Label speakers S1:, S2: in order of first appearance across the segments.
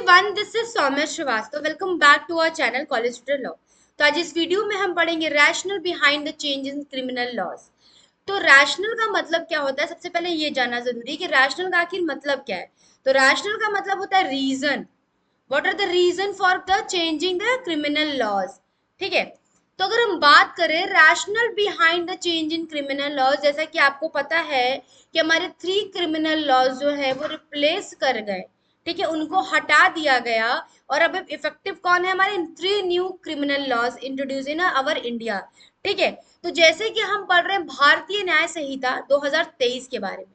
S1: Everyone, this is Saumya Srivastava. Welcome back to our channel college student law. तो आज इस video में हम पढ़ेंगे rationale behind the change in criminal laws. तो रैशनल का मतलब क्या होता है, सबसे पहले ये जानना जरूरी है कि रैशनल का आखिर मतलब क्या है। तो रैशनल का मतलब होता है reason. What are the reason for the changing the criminal laws. ठीक है। तो अगर हम बात करें rationale behind the change in criminal laws, जैसा कि आपको पता है कि हमारे 3 क्रिमिनल लॉज जो है वो रिप्लेस कर गए। ठीक है, उनको हटा दिया गया। और अब इफेक्टिव कौन है, हमारे 3 new criminal laws introduce in our India. ठीक है। तो जैसे कि हम पढ़ रहे हैं भारतीय न्याय संहिता 2023 के बारे में।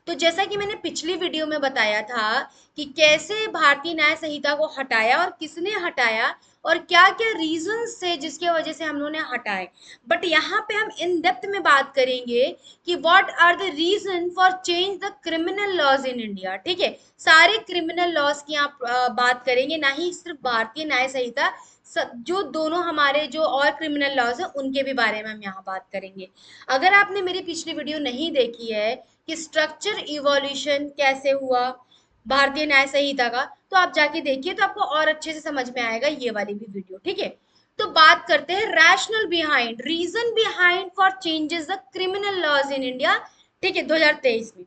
S1: तो जैसा कि मैंने पिछली वीडियो में बताया था कि कैसे भारतीय न्याय संहिता को हटाया और किसने हटाया और क्या क्या रीजंस थे जिसके वजह से हम लोगों ने हटाए। बट यहाँ पे हम इन डेप्थ में बात करेंगे कि what are the reason for change the criminal laws in India. ठीक है, सारे क्रिमिनल लॉज की आप बात करेंगे, ना ही सिर्फ भारतीय न्याय संहिता। जो दोनों हमारे जो और क्रिमिनल लॉज है उनके भी बारे में हम यहाँ बात करेंगे। अगर आपने मेरी पिछली वीडियो नहीं देखी है कि स्ट्रक्चर इवोल्यूशन कैसे हुआ भारतीय न्याय संहिता का, तो आप जाके देखिए, तो आपको और अच्छे से समझ में आएगा ये वाली भी वीडियो। ठीक है। तो बात करते हैं rationale behind, reason behind for changes the criminal laws in India. ठीक है, 2023 में।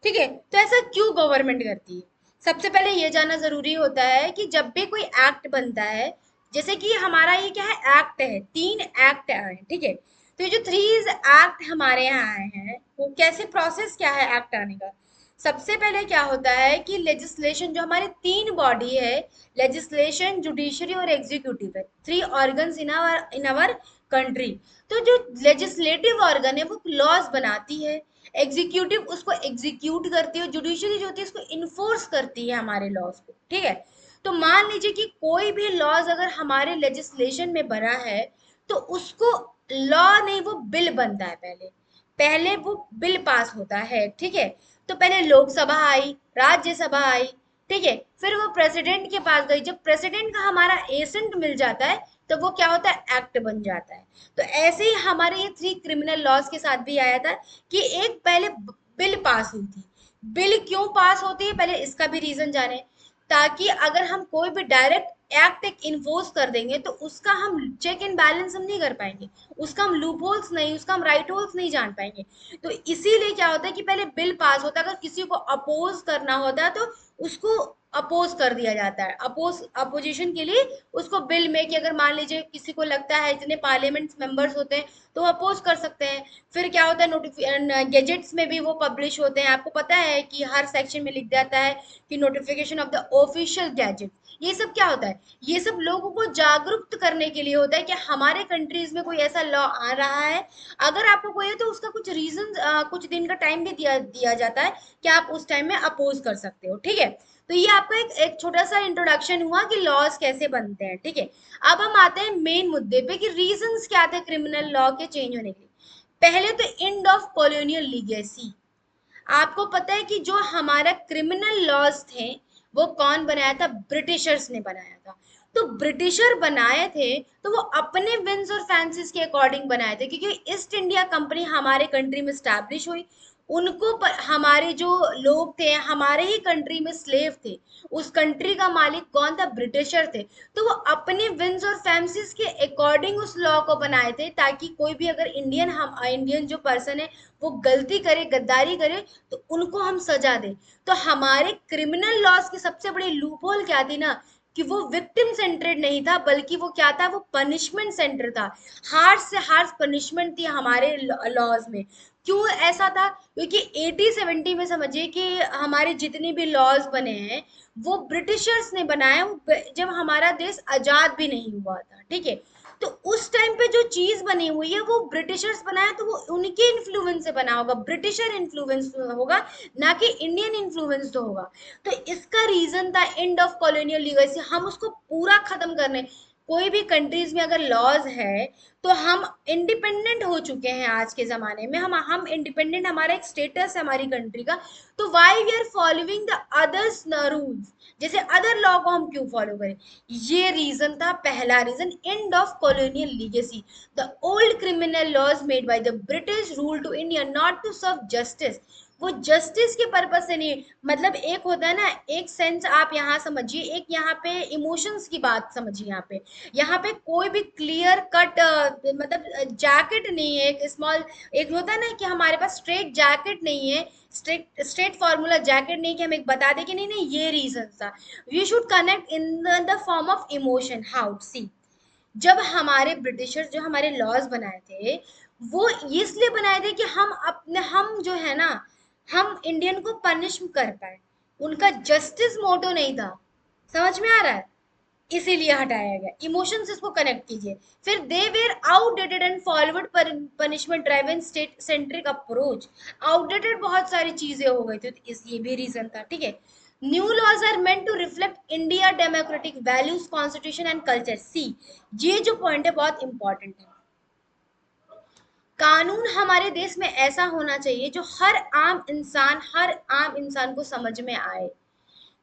S1: ठीक है, तो ऐसा क्यों गवर्नमेंट करती है। सबसे पहले ये जानना जरूरी होता है कि जब भी कोई एक्ट बनता है, जैसे कि हमारा ये क्या है, एक्ट है, 3 एक्ट आए हैं। ठीक है। तो ये जो 3 एक्ट हमारे यहाँ आए हैं, वो कैसे प्रोसेस क्या है एक्ट आने का। सबसे पहले क्या होता है कि लेजिस्लेशन, जो हमारी 3 बॉडी है, लेजिस्लेशन, जुडिशरी और एग्जीक्यूटिव है, 3 ऑर्गन्स इन आवर कंट्री। तो जो लेजिस्लेटिव ऑर्गन है वो लॉज बनाती है, एग्जीक्यूटिव उसको एग्जीक्यूट करती है, जुडिशरी जो होती है उसको इन्फोर्स करती है हमारे लॉज को। ठीक है। तो मान लीजिए कि कोई भी लॉज अगर हमारे लेजिस्लेशन में बना है, तो उसको लॉ नहीं, वो बिल बनता है। पहले पहले वो बिल पास होता है। ठीक है। तो पहले लोकसभा आई, राज्यसभा आई। ठीक है, फिर वो प्रेसिडेंट के पास गई। जब प्रेसिडेंट का हमारा एसेंट मिल जाता है, तो वो क्या होता है, एक्ट बन जाता है। तो ऐसे ही हमारे ये 3 क्रिमिनल लॉज के साथ भी आया था कि एक पहले बिल पास हुई थी। बिल क्यों पास होती है, पहले इसका भी रीजन जाने, ताकि अगर हम कोई भी डायरेक्ट एक्ट एक इन्फोर्स कर देंगे तो उसका हम चेक एंड बैलेंस हम नहीं कर पाएंगे, उसका हम लूप होल्स नहीं, उसका हम राइट होल्स नहीं जान पाएंगे। तो इसीलिए क्या होता है कि पहले बिल पास होता है, अगर किसी को अपोज करना होता है तो उसको अपोज कर दिया जाता है, अपोजिशन के लिए उसको बिल में, कि अगर मान लीजिए किसी को लगता है, इतने पार्लियामेंट मेंबर्स होते हैं तो अपोज कर सकते हैं। फिर क्या होता है, नोटिफिकेशन गेजेट्स में भी वो पब्लिश होते हैं। आपको पता है कि हर सेक्शन में लिख जाता है कि notification of the official gazette. ये सब क्या होता है, ये सब लोगों को जागरूक करने के लिए होता है कि हमारे कंट्रीज में कोई ऐसा लॉ आ रहा है। अगर आपको कोई है तो उसका कुछ रीजन, कुछ दिन का टाइम भी दिया दिया जाता है कि आप उस टाइम में अपोज कर सकते हो। ठीक है। तो ये आपका एक छोटा सा इंट्रोडक्शन हुआ कि लॉज कैसे बनते हैं। ठीक है। अब हम आते हैं मेन मुद्दे पे कि रीजंस क्या थे क्रिमिनल लॉ के चेंज होने के लिए। पहले तो एंड ऑफ कॉलोनियल लीगेसी। आपको पता है कि जो हमारा क्रिमिनल लॉज थे वो कौन बनाया था, ब्रिटिशर्स ने बनाया था। तो ब्रिटिशर बनाए थे तो वो अपने विंस और फैंसीज के अकॉर्डिंग बनाए थे, क्योंकि ईस्ट इंडिया कंपनी हमारे कंट्री में स्टैब्लिश हुई। उनको हमारे जो लोग थे हमारे ही कंट्री में स्लेव थे, उस कंट्री का मालिक कौन था, ब्रिटिशर थे। तो वो अपने विंस और फैंसीज के अकॉर्डिंग उस लॉ को बनाए थे, ताकि कोई भी अगर इंडियन जो पर्सन है वो गलती करे, गद्दारी करे, तो उनको हम सजा दें। तो हमारे क्रिमिनल लॉज की सबसे बड़ी लूपहोल क्या थी ना, कि वो विक्टिम सेंटर्ड नहीं था, बल्कि वो क्या था, वो पनिशमेंट सेंटर था। हार्श से हार्श पनिशमेंट थी हमारे लॉज में। क्यों ऐसा था, क्योंकि 80-70 में समझिए कि हमारे जितने भी लॉज बने हैं वो ब्रिटिशर्स ने बनाए, जब हमारा देश आजाद भी नहीं हुआ था। ठीक है। तो उस टाइम पे जो चीज बनी हुई है वो ब्रिटिशर्स बनाया, तो वो उनके इन्फ्लुएंस से बना होगा, ब्रिटिशर इन्फ्लुएंस होगा, ना कि इंडियन इन्फ्लुएंस तो होगा। तो इसका रीजन था एंड ऑफ कॉलोनियल लीगेसी, हम उसको पूरा खत्म करने। कोई भी कंट्रीज में अगर लॉज है तो हम इंडिपेंडेंट हो चुके हैं आज के जमाने में, हम इंडिपेंडेंट, हमारा एक स्टेटस है हमारी कंट्री का। तो why we are following the others rules, जैसे अदर लॉ को हम क्यों फॉलो करें। ये रीजन था, पहला reason, end of colonial legacy. The old criminal laws made by the British rule to India not to serve justice. वो justice के पर्पज से नहीं, मतलब एक होता है ना, एक सेंस आप यहाँ समझिए, एक यहाँ पे इमोशंस की बात समझिए। यहाँ पे कोई भी क्लियर कट मतलब जैकेट नहीं है, एक स्मॉल, एक होता है ना कि हमारे पास स्ट्रेट जैकेट नहीं है, स्ट्रेट स्ट्रेट फॉर्मूला जैकेट नहीं कि हम एक बता दें कि नहीं नहीं ये रीजन था। We should connect in the form of emotion. How see, जब हमारे ब्रिटिशर्स जो हमारे लॉज बनाए थे, वो इसलिए बनाए थे कि हम अपने, हम जो है ना, हम इंडियन को पनिश कर पाए। उनका जस्टिस मोटो नहीं था, समझ में आ रहा है? इसीलिए हटाया गया। इमोशंस इसको कनेक्ट कीजिए। फिर they were outdated and forward punishment driven state centric approach. Outdated बहुत सारी चीजें हो गई थी, तो इस ये भी रीजन था, ठीक है। New laws are meant to reflect India democratic values, constitution and culture. See, ये जो पॉइंट है बहुत इंपॉर्टेंट है। कानून हमारे देश में ऐसा होना चाहिए जो हर आम इंसान को समझ में आए।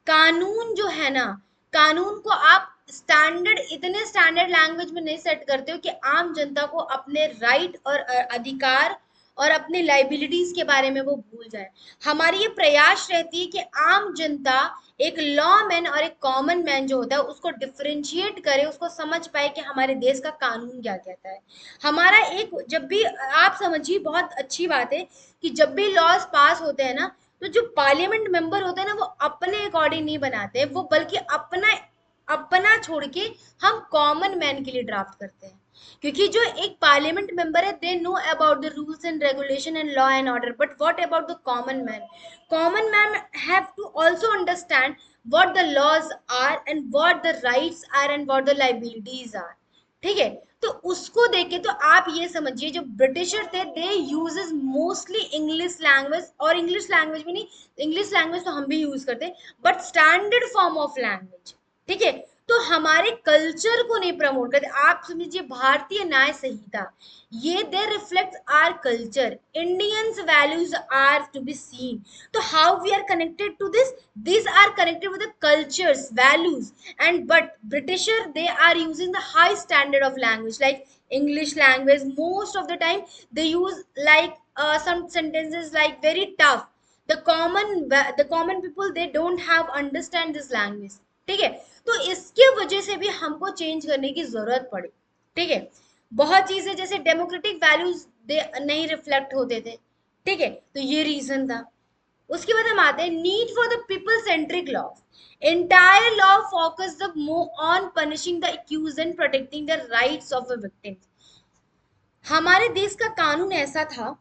S1: कानून जो है ना, कानून को आप स्टैंडर्ड, इतने स्टैंडर्ड लैंग्वेज में नहीं सेट करते हो कि आम जनता को अपने राइट और अधिकार और अपने लाइबिलिटीज के बारे में वो भूल जाए। हमारी ये प्रयास रहती है कि आम जनता एक लॉ मैन और एक कॉमन मैन जो होता है उसको डिफरेंशिएट करे, उसको समझ पाए कि हमारे देश का कानून क्या कहता है। हमारा एक, जब भी आप समझिए, बहुत अच्छी बात है कि जब भी लॉज पास होते हैं ना, तो जो पार्लियामेंट मेंबर होते हैं ना, वो अपने अकॉर्डिंग नहीं बनाते, वो बल्कि अपना अपना छोड़ के हम कॉमन मैन के लिए ड्राफ्ट करते हैं। क्योंकि जो एक पार्लियामेंट मेंबर है, they know about the rules and regulation and law and order, but what about the common man? Common man have to also understand what the laws are and what the rights are and what the liabilities are, ठीक है। तो उसको देख के तो आप ये समझिए, जो ब्रिटिशर थे, दे यूजेस मोस्टली इंग्लिश लैंग्वेज, और इंग्लिश लैंग्वेज भी नहीं, इंग्लिश लैंग्वेज तो हम भी यूज करते, but standard form of language, ठीक है। तो हमारे कल्चर को नहीं प्रमोट करते। आप समझिए, भारतीय न्याय संहिता, ये they reflect our culture, Indians values are to be seen. तो how we are connected to this, these are connected with the cultures, values, and but britisher, they are using the high standard of language like english language. Most of the time they use like some sentences like very tough. The common people, they don't have understand this language, ठीक है। तो इसके वजह से भी हमको change करने की जरूरत पड़ी, ठीक है। बहुत चीजें जैसे डेमोक्रेटिक वैल्यूज दे नहीं रिफ्लेक्ट होते थे, ठीक है, तो ये रीजन था। उसके बाद हम आते हैं need for the people centric law. Entire law focus the more on punishing the accuse and protecting the rights of the victim. हमारे देश का कानून ऐसा था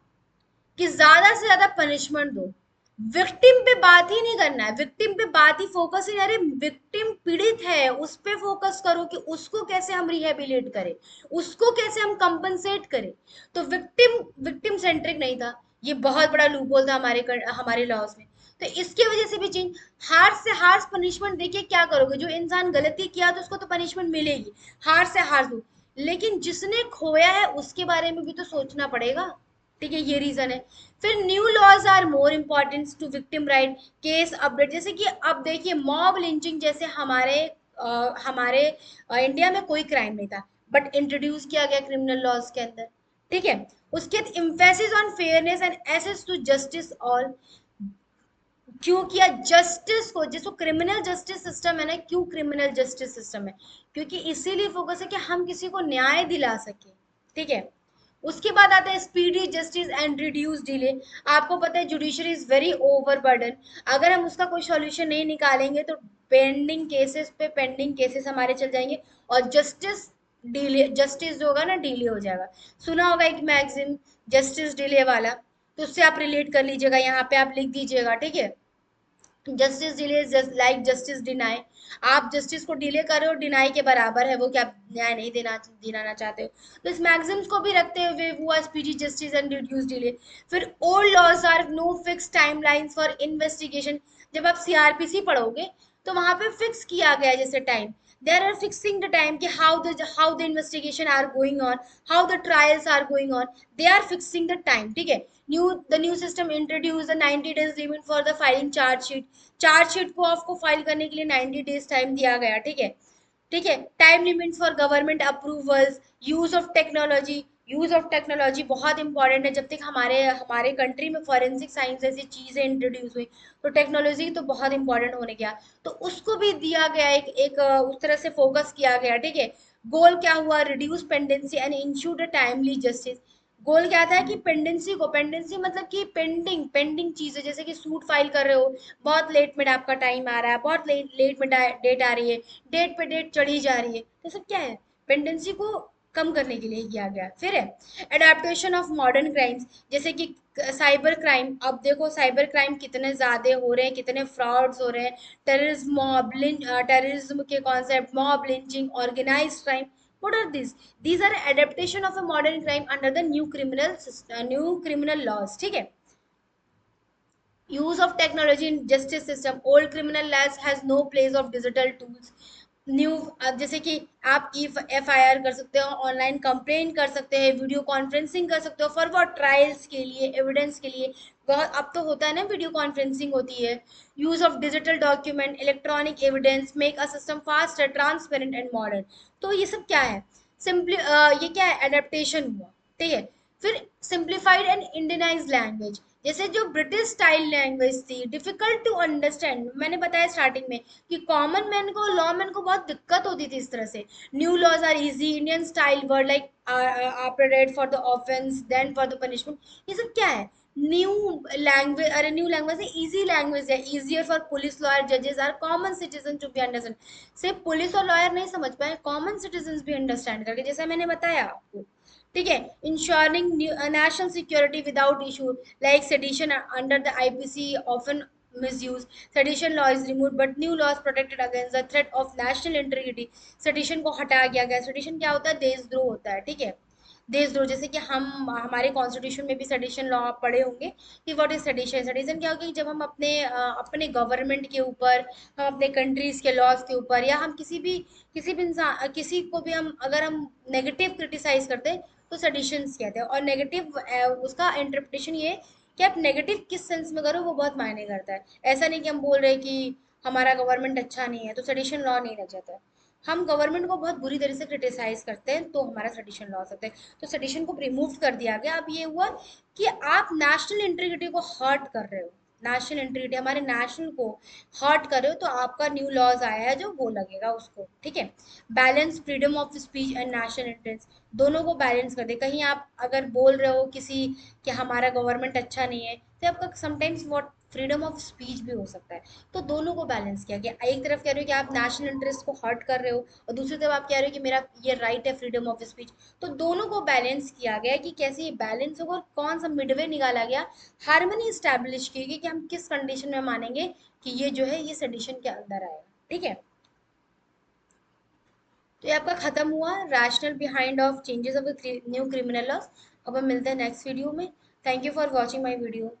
S1: कि ज्यादा से ज्यादा पनिशमेंट दो, विक्टिम पे बात ही नहीं करना है, विक्टिम पे बात ही फोकस ही नहीं। अरे विक्टिम पीड़ित है, उस पे फोकस करो कि उसको कैसे हम रिहेबिलिट करें, उसको कैसे हम कंपनसेट करें। तो विक्टिम विक्टिम सेंट्रिक नहीं था। ये बहुत बड़ा लूपहोल था हमारे लॉज में। तो इसके वजह से भी चेंज, हार्श से हार्श पनिशमेंट देखिए क्या करोगे, जो इंसान गलती किया तो उसको तो पनिशमेंट मिलेगी, हार्श से हार्श दो, लेकिन जिसने खोया है उसके बारे में भी तो सोचना पड़ेगा, ठीक है। ये रीजन है। फिर new laws are more important to victim right, case update, जैसे कि अब देखिए मॉब लिंचिंग जैसे हमारे इंडिया में कोई क्राइम नहीं था, बट इंट्रोड्यूस किया गया क्रिमिनल लॉज के अंदर, ठीक है। उसके बाद emphasis on fairness and access to justice all. क्यों किया जस्टिस को, जिसको क्रिमिनल जस्टिस सिस्टम है ना, क्यों क्रिमिनल जस्टिस सिस्टम है? क्योंकि इसीलिए फोकस है कि हम किसी को न्याय दिला सके, ठीक है। उसके बाद आता है speedy justice and reduce delay. आपको पता है जुडिशरी इज वेरी ओवरबर्डन। अगर हम उसका कोई सॉल्यूशन नहीं निकालेंगे तो पेंडिंग केसेस पे पेंडिंग केसेस हमारे चल जाएंगे, और डिले, जस्टिस जो होगा ना डिले हो जाएगा। सुना होगा एक मैगजीन, जस्टिस डिले वाला, तो उससे आप रिलेट कर लीजिएगा, यहाँ पे आप लिख दीजिएगा, ठीक है। Justice delay just like justice deny. आप जस्टिस को डिले कर रहे हो, डिनाई के बराबर है वो कि आप न्याय नहीं दिलाना चाहते हो। तो इस मैगजीम्स को भी रखते हुए हुआ speedy justice and reduce delay. फिर old laws are no fix timelines for investigation. जब आप सीआरपीसी पढ़ोगे तो वहां पे फिक्स किया गया है जैसे time, there are fixing the time कि how the investigation are going on, how the trials are going on, they are fixing the time, ठीक है। New system introduce the 90 days limit for the filing chargesheet. Chargesheet को आपको file करने के लिए 90 days time दिया गया, ठीक है। ठीक है, time limits for government approvals, use of technology, use of technology बहुत इंपॉर्टेंट है। जब तक हमारे हमारे कंट्री में फॉरेंसिक साइंस जैसी चीजें इंट्रोड्यूस हुई तो टेक्नोलॉजी तो बहुत इंपॉर्टेंट होने गया। तो उसको भी दिया गया उस तरह से फोकस किया गया, ठीक है। गोल क्या हुआ, reduce pendency and ensure the timely justice. Goal क्या था कि पेंडेंसी मतलब कि पेंडिंग पेंडिंग चीजें, जैसे कि सूट फाइल कर रहे हो, बहुत लेट में आपका टाइम आ रहा है, बहुत लेट में डेट आ रही है, डेट पे डेट चढ़ी जा रही है, तो सब क्या है, पेंडेंसी को कम करने के लिए किया गया। फिर है एडेप्टेशन ऑफ मॉडर्न क्राइम्स, जैसे कि साइबर क्राइम। अब देखो साइबर क्राइम कितने ज्यादा हो रहे हैं, कितने फ्रॉड्स हो रहे हैं, टेररिज्म के concept, mob lynching, organised crime. what are these are adaptation of a modern crime under the new criminal laws, ठीक है। use of technology in justice system, old criminal laws has no place of digital tools। New, अब जैसे कि आप FIR कर सकते हो, online complain कर सकते हैं, वीडियो कॉन्फ्रेंसिंग कर सकते हो, फॉर वॉट, ट्रायल्स के लिए, एविडेंस के लिए। बहुत अब तो होता है ना, वीडियो कॉन्फ्रेंसिंग होती है। Use of digital document, electronic evidence make a system faster, transparent and modern. तो ये सब क्या है, सिंपली ये क्या है, एडेप्टेशन हुआ, ठीक है। फिर सिंप्लीफाइड एंड इंडियनाइज लैंग्वेज, जैसे जो ब्रिटिश स्टाइल लैंग्वेज थी, डिफिकल्ट टू अंडरस्टैंड, मैंने बताया स्टार्टिंग में कि कॉमन मैन को, लॉ मैन को बहुत दिक्कत होती थी इस तरह से। New laws are easy, Indian style word like after date for the offence then for the punishment. ये सब क्या है, न्यू लैंग्वेज, अरे न्यू लैंग्वेज है, इजी लैंग्वेज है, इजियर फॉर पुलिस, लॉयर, जजेस or common citizen to be understand. सिर्फ police और लॉयर नहीं समझ पाए, कॉमन सिटीजन भी अंडरस्टैंड करके, जैसा मैंने बताया आपको, ठीक है। Ensuring national security without issue, like sedition under the IPC often misuse, sedition law is removed but new laws protected against the threat of national integrity। sedition को हटा दिया गया। sedition क्या होता है, देशद्रोह होता है, ठीक है। देशद्रोह, जैसे कि हम हमारे कॉन्स्टिट्यूशन में भी सेडिशन लॉ आप पढ़े होंगे कि व्हाट इज सेडिशन। सेडिशन क्या होगा कि जब हम अपने गवर्नमेंट के ऊपर, हम अपने कंट्रीज के लॉज के ऊपर, या हम किसी भी इंसान, किसी को भी हम अगर हम नेगेटिव क्रिटिसाइज करते हैं तो सेडिशंस कहते हैं। और नेगेटिव उसका इंटरप्रिटेशन ये कि आप नेगेटिव किस सेंस में करो वो बहुत मायने करता है। ऐसा नहीं कि हम बोल रहे हैं कि हमारा गवर्नमेंट अच्छा नहीं है तो सेडिशन लॉ नहीं लग जाता है। हम गवर्नमेंट को बहुत बुरी तरह से क्रिटिसाइज करते हैं तो हमारा सेडिशन लॉ हो सकता है। तो सेडिशन को रिमूव कर दिया गया। अब ये हुआ कि आप नेशनल इंटीग्रिटी को हर्ट कर रहे हो, नेशनल इंटीग्रिटी, हमारे नेशनल को हर्ट कर रहे हो, तो आपका न्यू लॉज आया है जो वो लगेगा उसको, ठीक है। Balance freedom of speech and national interest, दोनों को बैलेंस कर दे। कहीं आप अगर बोल रहे हो किसी कि हमारा गवर्नमेंट अच्छा नहीं है, तो आपका sometimes what, freedom of speech भी हो सकता है। तो दोनों को बैलेंस किया गया। एक तरफ कह रहे हो कि आप नेशनल इंटरेस्ट को हर्ट कर रहे हो, और दूसरी तरफ आप कह रहे हो कि मेरा ये राइट है फ्रीडम ऑफ स्पीच। तो दोनों को बैलेंस किया गया कि कैसे ये बैलेंस होगा, और कौन सा मिडवे निकाला गया, हार्मनी स्टैब्लिश की गई कि हम किस कंडीशन में मानेंगे कि ये जो है ये सेडिशन के अंदर आएगा, ठीक है। तो ये आपका खत्म हुआ rational behind of changes of new criminal loss. अब हम मिलते हैं नेक्स्ट वीडियो में। Thank you for watching my video.